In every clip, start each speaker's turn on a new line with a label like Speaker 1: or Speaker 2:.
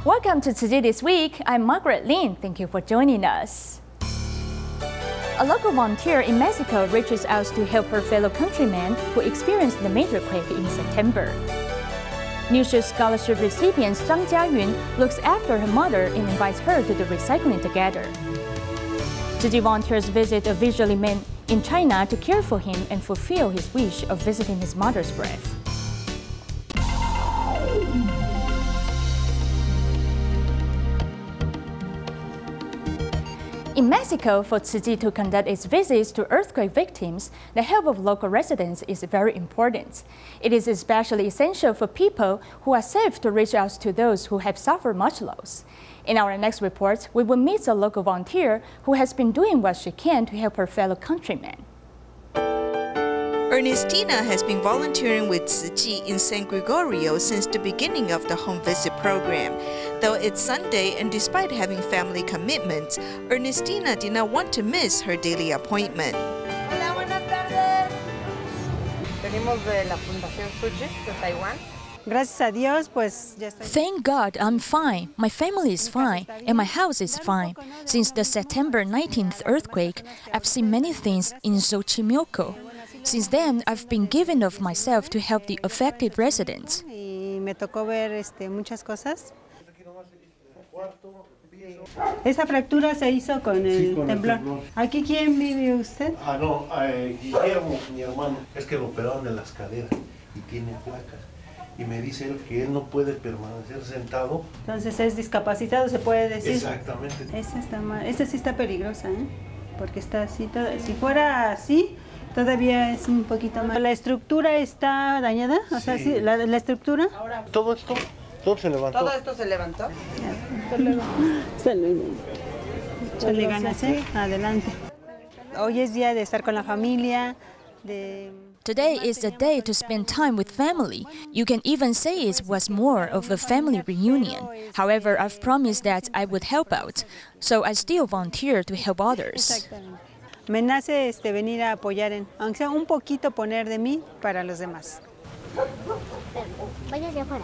Speaker 1: Welcome to Tzu Chi This Week. I'm Margaret Lin. Thank you for joining us. A local volunteer in Mexico reaches out to help her fellow countrymen who experienced the major quake in September. Newshow Scholarship recipient Zhang Jiayun looks after her mother and invites her to do recycling together. Tzu Chi volunteers visit a visually man in China to care for him and fulfill his wish of visiting his mother's grave. In Mexico, for Tzu Chi to conduct its visits to earthquake victims, the help of local residents is very important. It is especially essential for people who are safe to reach out to those who have suffered much loss. In our next report, we will meet a local volunteer who has been doing what she can to help her fellow countrymen.
Speaker 2: Ernestina has been volunteering with Tzu Chi in San Gregorio since the beginning of the home visit program. Though it's Sunday and despite having family commitments, Ernestina did not want to miss her daily appointment.
Speaker 3: Hola, buenas tardes. Venimos de la Fundación Tzu Chi de Taiwán. Gracias a Dios, pues ya estoy.
Speaker 1: Thank God I'm fine, my family is fine, and my house is fine. Since the September 19th earthquake, I've seen many things in Xochimilco. Since then, I've been giving of myself to help the affected residents.
Speaker 3: Y me tocó ver muchas cosas. Esa fractura se hizo con el temblor. ¿Aquí quién vive usted?
Speaker 4: Ah, no, Guillermo, mi hermano. Es que lo operaron de las caderas y tiene placas. Y me dice él que él no puede permanecer sentado.
Speaker 3: Entonces es discapacitado, se puede decir.
Speaker 4: Exactamente.
Speaker 3: Esa está mal. Esa sí está peligrosa, ¿eh? Porque está así. Si fuera así, todavía es un poquito más. ¿La estructura está dañada? O sea, sí, la estructura.
Speaker 4: Todo esto, todo se levantó.
Speaker 3: ¿Todo esto se levantó? Hasta luego. Échale ganas, ¿eh? Adelante. Hoy es día de estar con la familia, de...
Speaker 1: Today is the day to spend time with family. You can even say it was more of a family reunion. However, I've promised that I would help out, so I still volunteer to help others.
Speaker 3: Me nace venir a apoyar, aunque sea un poquito poner de mí para los demás.
Speaker 5: Vaya hacia afuera.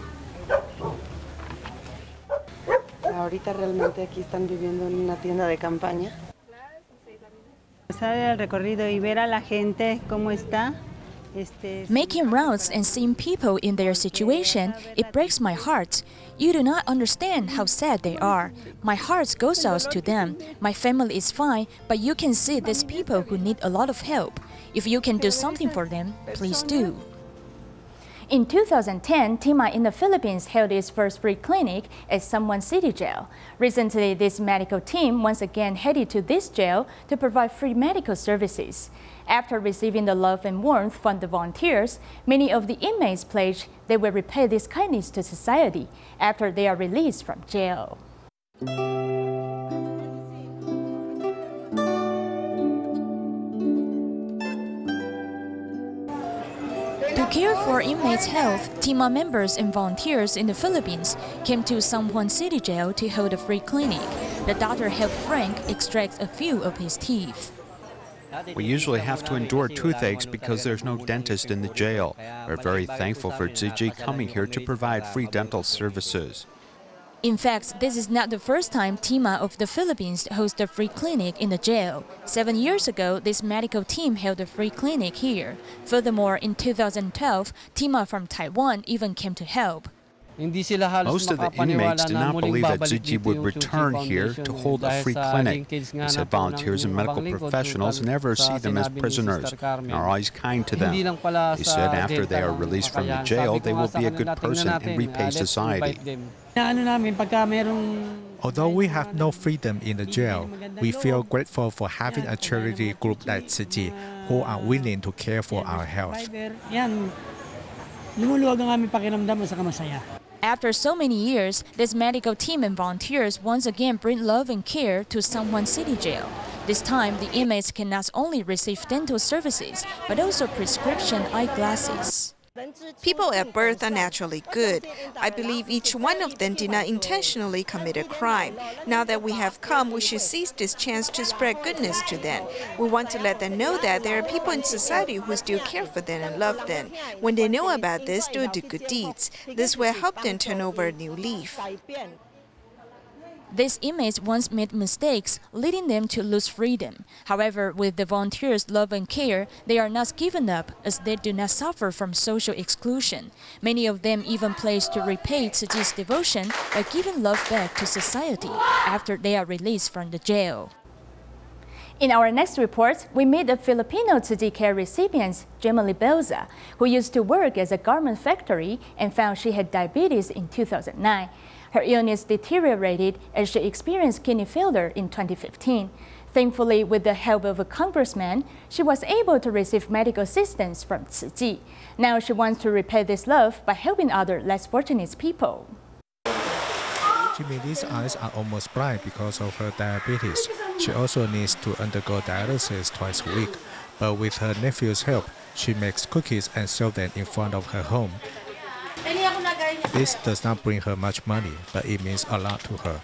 Speaker 3: Ahorita realmente aquí están viviendo en una tienda de campaña. Pasar el recorrido y ver a la gente cómo está.
Speaker 1: Making rounds and seeing people in their situation, it breaks my heart. You do not understand how sad they are. My heart goes out to them. My family is fine, but you can see these people who need a lot of help. If you can do something for them, please do. In 2010, Tima in the Philippines held its first free clinic at San Juan City Jail. Recently, this medical team once again headed to this jail to provide free medical services. After receiving the love and warmth from the volunteers, many of the inmates pledged they will repay this kindness to society after they are released from jail. To care for inmates' health, TIMA members and volunteers in the Philippines came to San Juan City Jail to hold a free clinic. The doctor helped Frank extract a few of his teeth.
Speaker 6: We usually have to endure toothaches because there's no dentist in the jail. We're very thankful for Tzu Chi coming here to provide free dental services.
Speaker 1: In fact, this is not the first time TIMA of the Philippines hosts a free clinic in the jail. 7 years ago, this medical team held a free clinic here. Furthermore, in 2012, TIMA from Taiwan even came to help.
Speaker 6: Most of the inmates did not believe that Tzu Chi would return here to hold a free clinic. They said volunteers and medical professionals never see them as prisoners and are always kind to them. They said after they are released from the jail, they will be a good person and repay society.
Speaker 7: Although we have no freedom in the jail, we feel grateful for having a charity group like Tzu Chi who are willing to care for our health.
Speaker 1: After so many years, this medical team and volunteers once again bring love and care to San Juan City Jail. This time, the inmates can not only receive dental services, but also prescription eyeglasses.
Speaker 2: People at birth are naturally good. I believe each one of them did not intentionally commit a crime. Now that we have come, we should seize this chance to spread goodness to them. We want to let them know that there are people in society who still care for them and love them. When they know about this, they'll do good deeds. This will help them turn over a new leaf.
Speaker 1: These inmates once made mistakes, leading them to lose freedom. However, with the volunteers' love and care, they are not given up as they do not suffer from social exclusion. Many of them even pledge to repay Tzu Chi's devotion by giving love back to society after they are released from the jail. In our next report, we meet a Filipino Tzu Chi care recipient, Gemily Belza, who used to work as a garment factory and found she had diabetes in 2009. Her illness deteriorated as she experienced kidney failure in 2015. Thankfully, with the help of a congressman, she was able to receive medical assistance from Tzu Chi. Now she wants to repay this love by helping other less fortunate people.
Speaker 7: Jimily's eyes are almost blind because of her diabetes. She also needs to undergo dialysis twice a week. But with her nephew's help, she makes cookies and sells them in front of her home. This does not bring her much money, but it means a lot to her.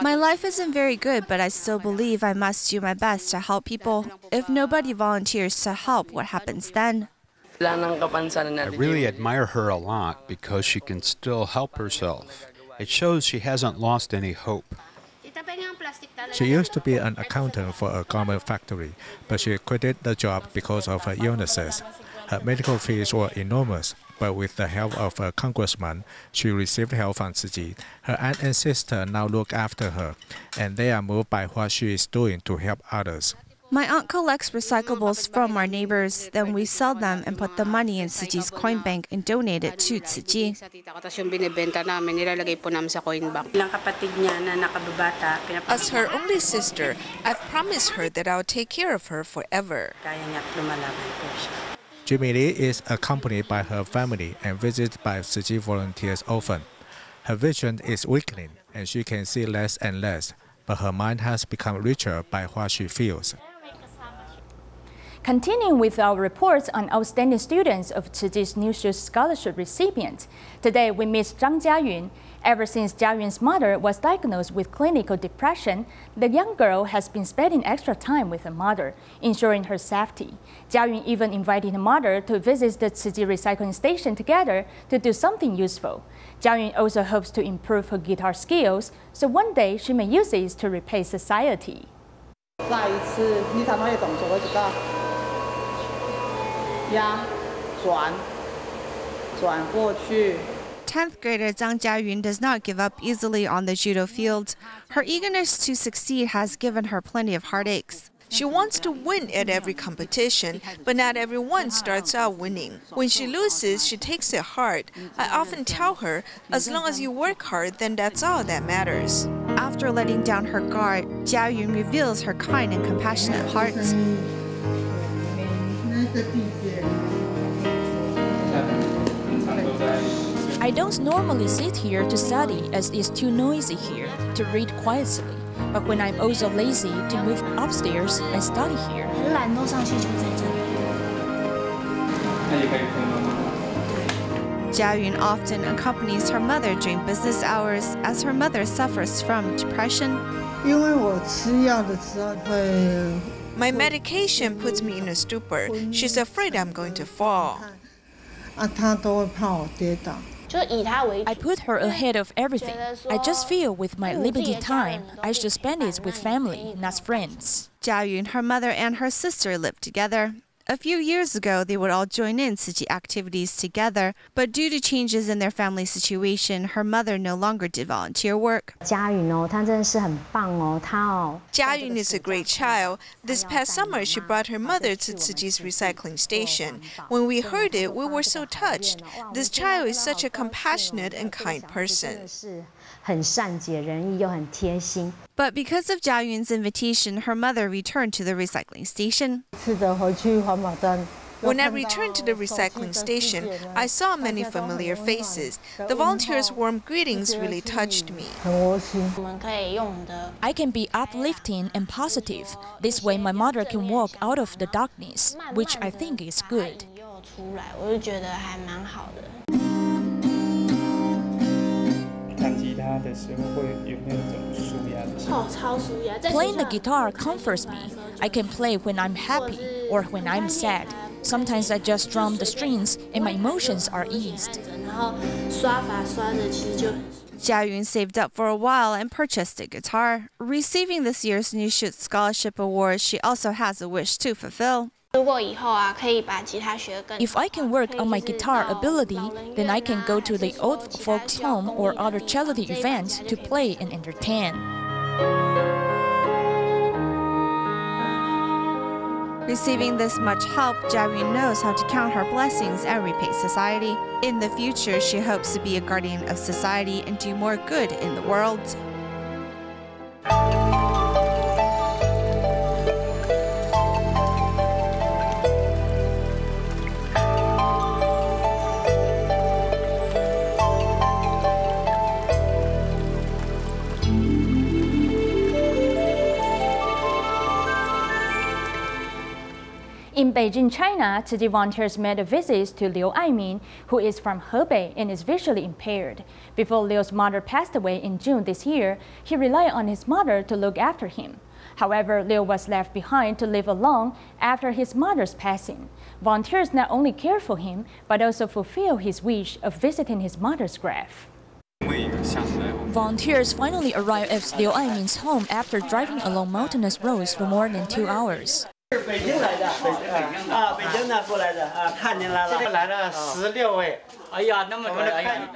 Speaker 5: My life isn't very good, but I still believe I must do my best to help people. If nobody volunteers to help, what happens then?
Speaker 6: I really admire her a lot because she can still help herself. It shows she hasn't lost any hope.
Speaker 7: She used to be an accountant for a garment factory, but she quitted the job because of her illnesses. Her medical fees were enormous, but with the help of a congressman, she received help from Tzu Chi. Her aunt and sister now look after her, and they are moved by what she is doing to help others.
Speaker 5: My aunt collects recyclables from our neighbors, then we sell them and put the money in Tzu Chi's coin bank and donate it to Tzu Chi.
Speaker 2: As her only sister, I've promised her that I'll take care of her forever.
Speaker 7: Jimily is accompanied by her family and visited by Tzu Chi volunteers often. Her vision is weakening and she can see less and less, but her mind has become richer by what she feels.
Speaker 1: Continuing with our reports on outstanding students of Tzu Chi's New Shoes Scholarship recipient, today we meet Zhang Jiayun. Ever since Jiayun's mother was diagnosed with clinical depression, the young girl has been spending extra time with her mother, ensuring her safety. Jiayun even invited her mother to visit the Tzu Chi recycling station together to do something useful. Jiayun also hopes to improve her guitar skills, so one day she may use it to repay society.
Speaker 5: 10th grader Zhang Jiayun does not give up easily on the judo field. Her eagerness to succeed has given her plenty of heartaches.
Speaker 2: She wants to win at every competition, but not everyone starts out winning. When she loses, she takes it hard. I often tell her, as long as you work hard, then that's all that matters.
Speaker 5: After letting down her guard, Jiayun reveals her kind and compassionate heart.
Speaker 1: I don't normally sit here to study as it's too noisy here to read quietly. But when I'm also lazy to move upstairs, I study here.
Speaker 5: Jiayun often accompanies her mother during business hours as her mother suffers from depression.
Speaker 2: My medication puts me in a stupor. She's afraid I'm going to fall.
Speaker 1: I put her ahead of everything. I just feel with my limited time, I should spend it with family, not friends.
Speaker 5: Jiayun, her mother, and her sister live together. A few years ago, they would all join in Tzu Chi activities together, but due to changes in their family situation, her mother no longer did volunteer work.
Speaker 2: Jiayun is a great child. This past summer, she brought her mother to Tzu Chi's recycling station. When we heard it, we were so touched. This child is such a compassionate and kind person.
Speaker 5: But because of Jiayun's invitation, her mother returned to the recycling station.
Speaker 2: When I returned to the recycling station, I saw many familiar faces. The volunteers' warm greetings really touched me.
Speaker 1: I can be uplifting and positive. This way my mother can walk out of the darkness, which I think is good. Playing the guitar comforts me. I can play when I'm happy or when I'm sad. Sometimes I just strum the strings and my emotions are eased.
Speaker 5: Jiayun saved up for a while and purchased a guitar. Receiving this year's New Shoot Scholarship Award, she also has a wish to fulfill.
Speaker 1: If I can work on my guitar ability, then I can go to the old folks' home or other charity events to play and entertain.
Speaker 5: Receiving this much help, Jiayun knows how to count her blessings and repay society. In the future, she hopes to be a guardian of society and do more good in the world.
Speaker 1: In Beijing, China, Tzu Chi volunteers made a visit to Liu Aimin, who is from Hebei and is visually impaired. Before Liu's mother passed away in June this year, he relied on his mother to look after him. However, Liu was left behind to live alone after his mother's passing. Volunteers not only care for him, but also fulfill his wish of visiting his mother's grave. Volunteers finally arrived at Liu Aimin's home after driving along mountainous roads for more than 2 hours.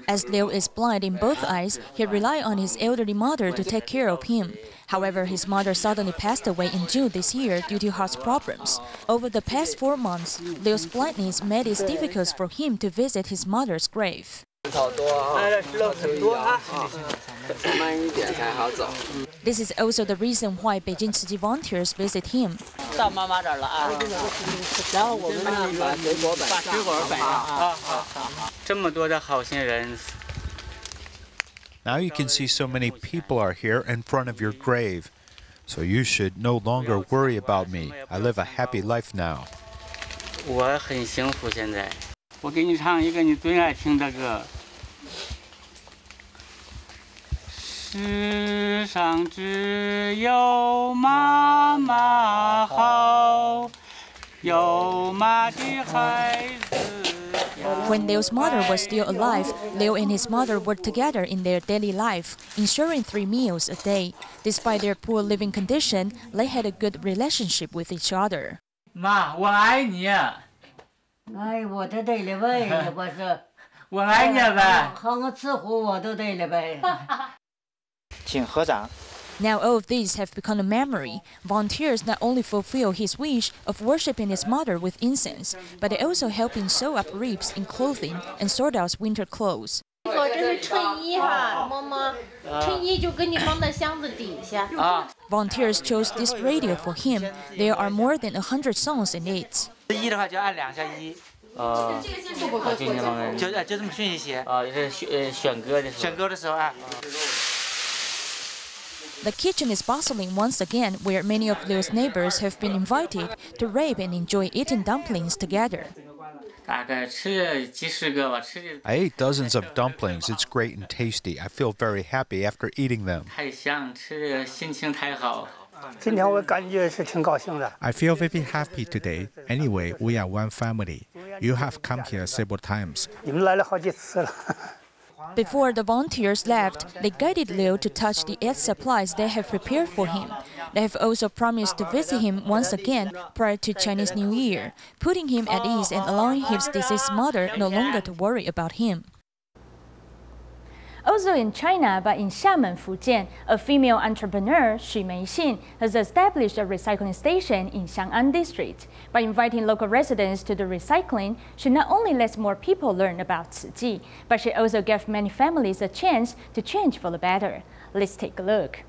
Speaker 1: As Liu is blind in both eyes, he relied on his elderly mother to take care of him. However, his mother suddenly passed away in June this year due to heart problems. Over the past 4 months, Liu's blindness made it difficult for him to visit his mother's grave. This is also the reason why Beijing Tzu Chi volunteers visit him.
Speaker 6: Now you can see so many people are here in front of your grave. So you should no longer worry about me. I live a happy life now.
Speaker 8: 我很幸福现在。我给你唱一个你最爱听的歌。世上只有妈妈好，有妈的孩子。
Speaker 1: When Liu's mother was still alive, Liu and his mother worked together in their daily life, ensuring 3 meals a day. Despite their poor living condition, they had a good relationship with each other.
Speaker 8: 妈，我爱你。
Speaker 9: 哎，我都对了呗，我是。
Speaker 8: 我爱你呗。
Speaker 9: 和我吃苦我都对了呗。
Speaker 8: 请合掌。
Speaker 1: Now all of these have become a memory. Volunteers not only fulfill his wish of worshipping his mother with incense, but they also help him sew up ribs in clothing and sort out winter clothes.
Speaker 10: 这是衬衣哈，妈妈，衬衣就给你放在箱子底下。
Speaker 1: Volunteers chose this radio for him. There are more than 100 songs in it.
Speaker 8: 一的话就按2下1。就这么顺序写。就是选歌的时候。选歌的时候按。
Speaker 1: The kitchen is bustling once again, where many of Liu's neighbors have been invited to rave and enjoy eating dumplings together.
Speaker 6: I ate dozens of dumplings. It's great and tasty. I feel very happy after eating them.
Speaker 7: I feel very happy today. Anyway, we are one family. You have come here several times.
Speaker 1: Before the volunteers left, they guided Liu to touch the aid supplies they have prepared for him. They have also promised to visit him once again prior to Chinese New Year, putting him at ease and allowing his deceased mother no longer to worry about him. Also in China, but in Xiamen, Fujian, a female entrepreneur, Xu Meixin, has established a recycling station in Xiang'an district. By inviting local residents to the recycling, she not only lets more people learn about Tzu Chi, but she also gave many families a chance to change for the better. Let's take a look.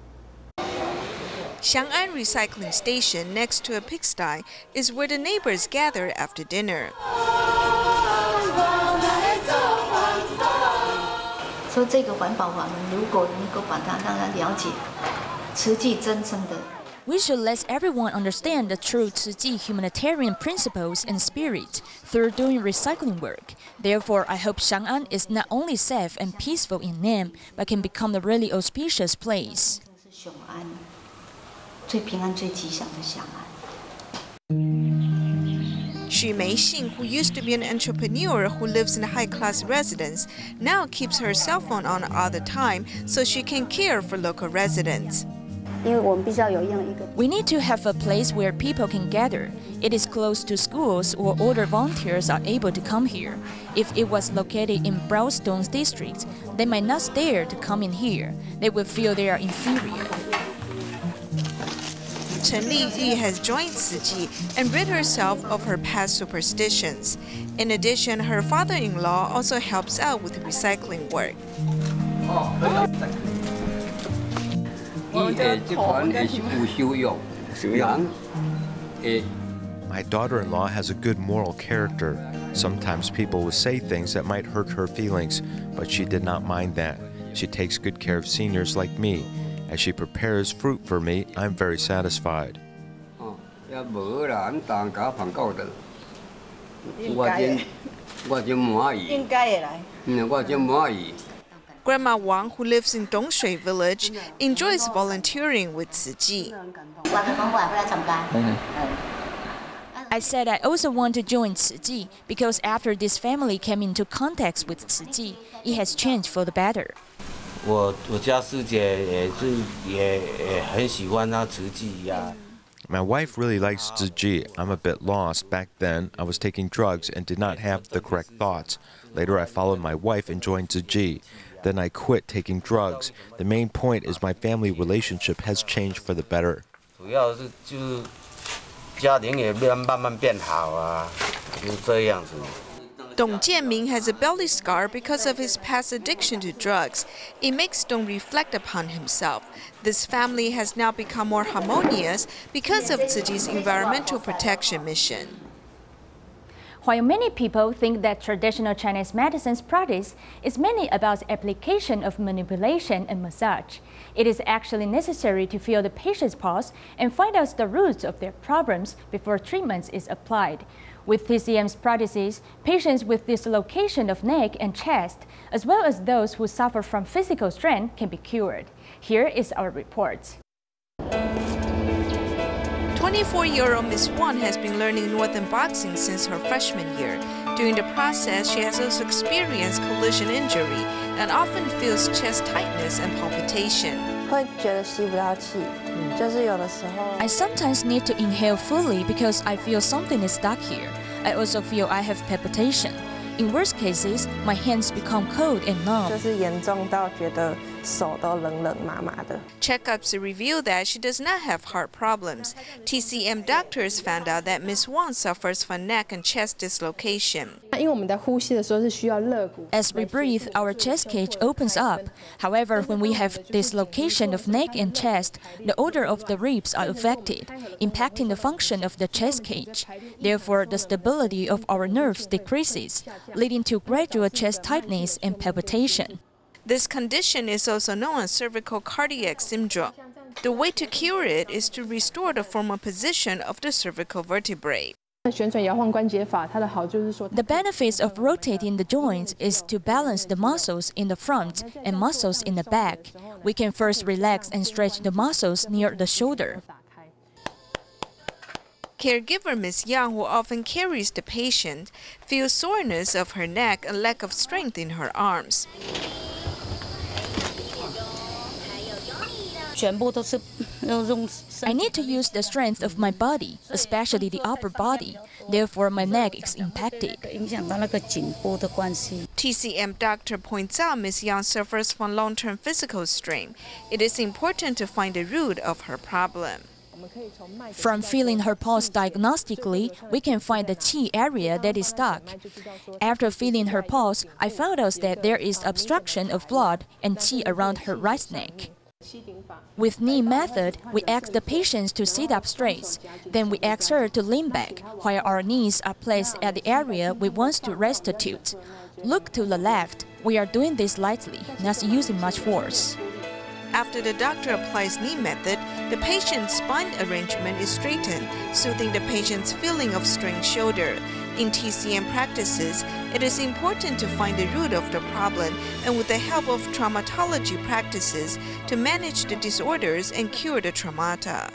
Speaker 2: Xiang'an Recycling Station, next to a pigsty, is where the neighbors gather after dinner.
Speaker 11: 说这个环保法门，如果能够把它让他了解，实际真正的。
Speaker 1: We should let everyone understand the true Tzu Chi humanitarian principles and spirit through doing recycling work. Therefore, I hope Xiang'an is not only safe and peaceful in name, but can become a really auspicious place.
Speaker 11: 是雄安，最平安、最吉祥的祥安。
Speaker 2: Xu Meixing, who used to be an entrepreneur who lives in a high-class residence, now keeps her cell phone on all the time so she can care for local residents.
Speaker 1: We need to have a place where people can gather. It is close to schools or older volunteers are able to come here. If it was located in Brownstones district, they might not dare to come in here. They will feel they are inferior.
Speaker 2: Chen Liyi has joined Tzu Chi and rid herself of her past superstitions. In addition, her father-in-law also helps out with recycling work.
Speaker 6: My daughter-in-law has a good moral character. Sometimes people will say things that might hurt her feelings, but she did not mind that. She takes good care of seniors like me. As she prepares fruit for me, I'm very satisfied.
Speaker 2: Grandma Wang, who lives in Dongshui village, enjoys volunteering with Tzu Chi.
Speaker 1: I said I also want to join Tzu Chi because after this family came into contact with Tzu Chi, it has changed for the better.
Speaker 6: My wife really likes Tzu Chi. I'm a bit lost. Back then, I was taking drugs and did not have the correct thoughts. Later, I followed my wife and joined Tzu Chi. Then I quit taking drugs. The main point is my family relationship has changed for the better.
Speaker 2: Dong Jianming has a belly scar because of his past addiction to drugs. It makes Dong reflect upon himself. This family has now become more harmonious because of Tzu Chi's environmental protection mission.
Speaker 1: While many people think that traditional Chinese medicine's practice is mainly about application of manipulation and massage, it is actually necessary to feel the patient's pulse and find out the roots of their problems before treatment is applied. With TCM's practices, patients with dislocation of neck and chest, as well as those who suffer from physical strain, can be cured. Here is our report.
Speaker 2: 24-year-old Miss Wang has been learning Northern boxing since her freshman year. During the process, she has also experienced collision injury and often feels chest tightness and palpitation.
Speaker 1: I sometimes need to inhale fully because I feel something is stuck here. I also feel I have palpitation. In worst cases, my hands become cold and numb.
Speaker 2: Checkups reveal that she does not have heart problems. TCM doctors found out that Miss Wang suffers from neck and chest dislocation.
Speaker 1: As we breathe, our chest cage opens up. However, when we have dislocation of neck and chest, the order of the ribs are affected, impacting the function of the chest cage. Therefore, the stability of our nerves decreases, leading to gradual chest tightness and palpitation.
Speaker 2: This condition is also known as cervical cardiac syndrome. The way to cure it is to restore the former position of the cervical vertebrae.
Speaker 1: The benefits of rotating the joints is to balance the muscles in the front and muscles in the back. We can first relax and stretch the muscles near the shoulder.
Speaker 2: Caregiver Ms. Yang, who often carries the patient, feels soreness of her neck and lack of strength in her arms.
Speaker 1: I need to use the strength of my body, especially the upper body. Therefore, my neck is impacted.
Speaker 2: TCM doctor points out Ms. Yang suffers from long-term physical strain. It is important to find the root of her problem.
Speaker 1: From feeling her pulse diagnostically, we can find the qi area that is stuck. After feeling her pulse, I found out that there is obstruction of blood and qi around her right neck. With knee method, we ask the patients to sit up straight. Then we ask her to lean back, while our knees are placed at the area we want to restitute. Look to the left. We are doing this lightly, not using much force.
Speaker 2: After the doctor applies knee method, the patient's spine arrangement is straightened, soothing the patient's feeling of strained shoulder. In TCM practices, it is important to find the root of the problem and with the help of traumatology practices to manage the disorders and cure the traumata.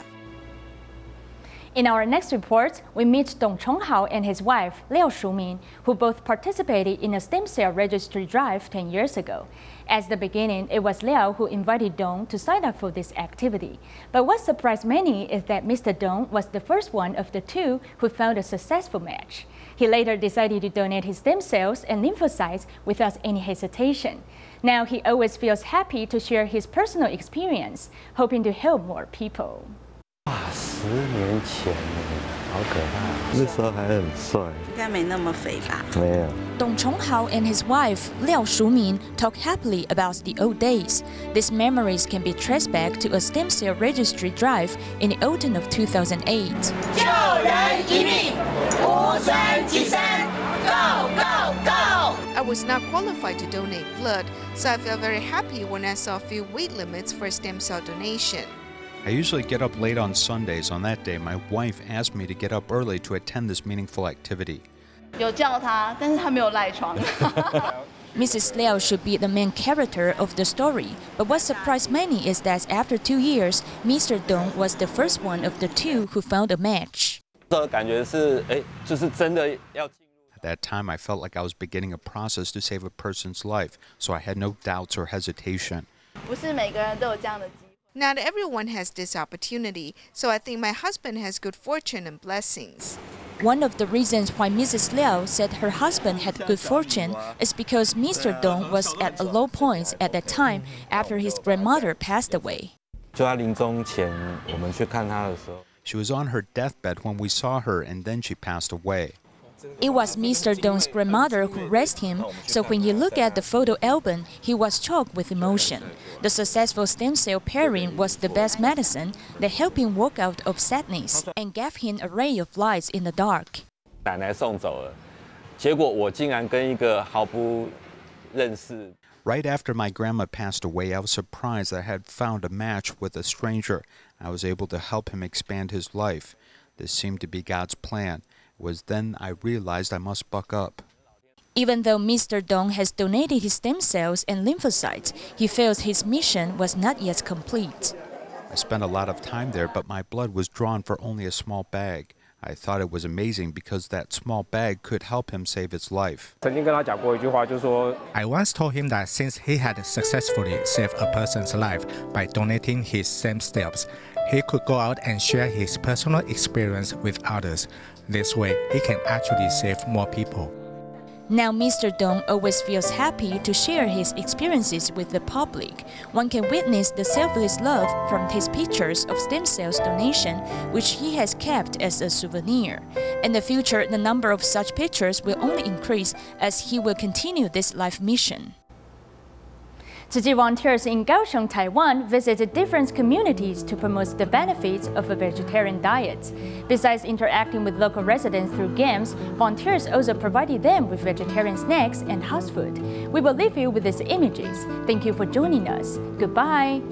Speaker 1: In our next report, we meet Dong Chonghao and his wife, Liao Shumin, who both participated in a stem cell registry drive 10 years ago. At the beginning, it was Liao who invited Dong to sign up for this activity. But what surprised many is that Mr. Dong was the first one of the two who found a successful match. He later decided to donate his stem cells and lymphocytes without any hesitation. Now he always feels happy to share his personal experience, hoping to help more people.
Speaker 12: 10年前，好可怕！那时候还很帅，应该没那么肥吧？没有。
Speaker 1: Dong Chonghao and his wife, Liao Shumin, talk happily about the old days. These memories can be traced back to a stem cell registry drive in the autumn of 2008.
Speaker 13: 救人一命，无声起声 ，Go Go Go！
Speaker 2: I was not qualified to donate blood, so I felt very happy when I saw few weight limits for stem cell donation.
Speaker 6: I usually get up late on Sundays. On that day, my wife asked me to get up early to attend this meaningful activity.
Speaker 14: 有叫他，但是他没有赖床。
Speaker 1: Mrs. Liao should be the main character of the story, but what surprised many is that after 2 years, Mr. Dong was the first one of the two who found a match.
Speaker 12: 感觉是，就是真的要。
Speaker 6: At that time, I felt like I was beginning a process to save a person's life, so I had no doubts or hesitation.
Speaker 14: 不是每个人都有这样的机会。
Speaker 2: Not everyone has this opportunity, so I think my husband has good fortune and blessings.
Speaker 1: One of the reasons why Mrs. Liao said her husband had good fortune is because Mr. Dong was at a low point at that time after his grandmother passed away.
Speaker 12: 就他临终前，我们去看他的时候
Speaker 6: She was on her deathbed when we saw her, and then she passed away.
Speaker 1: It was Mr. Dong's grandmother who raised him, so when he looked at the photo album, he was choked with emotion. The successful stem cell pairing was the best medicine that helped him walk out of sadness and gave him a ray of light in the dark.
Speaker 12: 奶奶送走了，结果我竟然跟一个毫不认识。
Speaker 6: Right after my grandma passed away, I was surprised that I had found a match with a stranger. I was able to help him expand his life. This seemed to be God's plan. It was then I realized I must buck up.
Speaker 1: Even though Mr. Dong has donated his stem cells and lymphocytes, he feels his mission was not yet complete.
Speaker 6: I spent a lot of time there, but my blood was drawn for only a small bag. I thought it was amazing because that small bag could help him save his life.
Speaker 7: I once told him that since he had successfully saved a person's life by donating his stem cells, he could go out and share his personal experience with others. This way, he can actually save more people.
Speaker 1: Now Mr. Dong always feels happy to share his experiences with the public. One can witness the selfless love from his pictures of stem cells donation, which he has kept as a souvenir. In the future, the number of such pictures will only increase as he will continue this life mission. Tzu Chi volunteers in Kaohsiung, Taiwan visited different communities to promote the benefits of a vegetarian diet. Besides interacting with local residents through games, volunteers also provided them with vegetarian snacks and house food. We will leave you with these images. Thank you for joining us. Goodbye.